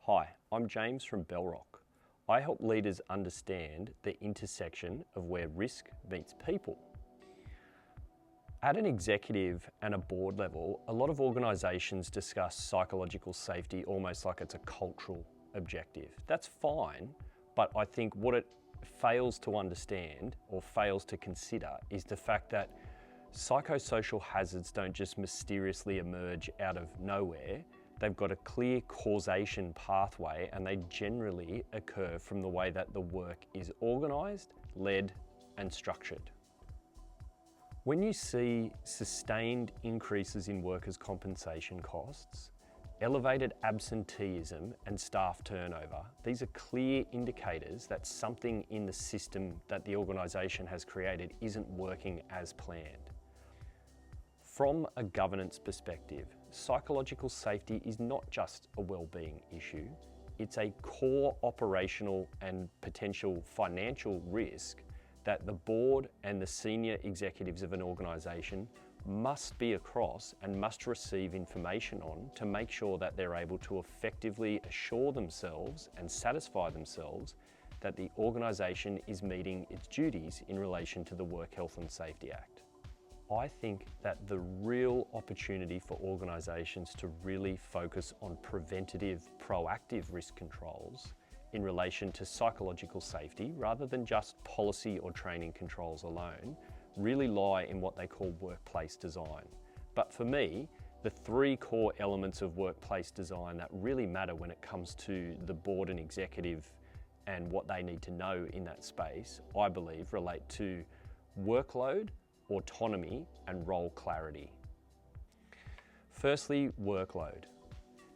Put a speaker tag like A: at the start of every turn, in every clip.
A: Hi, I'm James from Bellrock. I help leaders understand the intersection of where risk meets people. At an executive and a board level, a lot of organisations discuss psychological safety almost like it's a cultural objective. That's fine, but I think what it fails to understand or fails to consider is the fact that psychosocial hazards don't just mysteriously emerge out of nowhere. They've got a clear causation pathway and they generally occur from the way that the work is organised, led and structured. When you see sustained increases in workers' compensation costs, elevated absenteeism and staff turnover, these are clear indicators that something in the system that the organisation has created isn't working as planned. From a governance perspective, psychological safety is not just a well-being issue, it's a core operational and potential financial risk that the board and the senior executives of an organisation must be across and must receive information on to make sure that they're able to effectively assure themselves and satisfy themselves that the organisation is meeting its duties in relation to the Work Health and Safety Act. I think that the real opportunity for organisations to really focus on preventative, proactive risk controls in relation to psychological safety, rather than just policy or training controls alone, really lie in what they call workplace design. But for me, the three core elements of workplace design that really matter when it comes to the board and executive and what they need to know in that space, I believe relate to workload, autonomy and role clarity. Firstly, workload.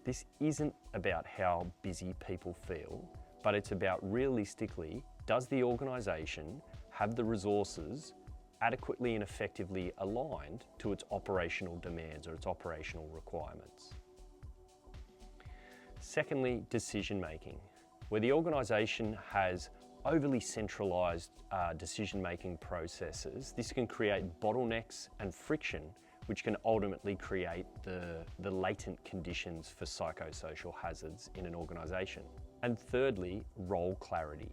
A: This isn't about how busy people feel, but it's about realistically, does the organisation have the resources adequately and effectively aligned to its operational demands or its operational requirements? Secondly, decision making. Where the organisation has overly centralised decision-making processes, this can create bottlenecks and friction, which can ultimately create the latent conditions for psychosocial hazards in an organisation. And thirdly, role clarity.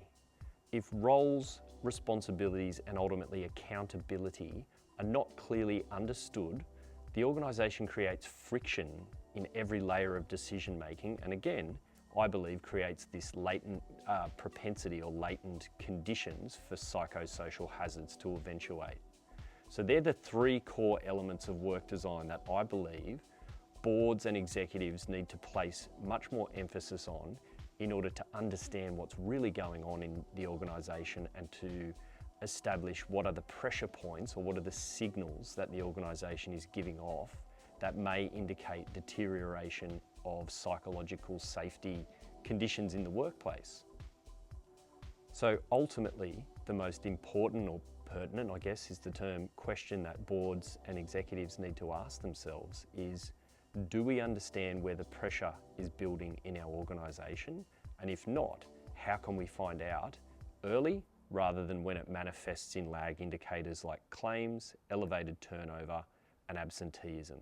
A: If roles, responsibilities and ultimately accountability are not clearly understood, the organisation creates friction in every layer of decision-making, and again, I believe creates this latent propensity or latent conditions for psychosocial hazards to eventuate. So they're the three core elements of work design that I believe boards and executives need to place much more emphasis on in order to understand what's really going on in the organisation and to establish what are the pressure points or what are the signals that the organisation is giving off that may indicate deterioration of psychological safety conditions in the workplace. So ultimately, the most important or pertinent, I guess, is the term question that boards and executives need to ask themselves is, do we understand where the pressure is building in our organisation? And if not, how can we find out early rather than when it manifests in lag indicators like claims, elevated turnover and absenteeism?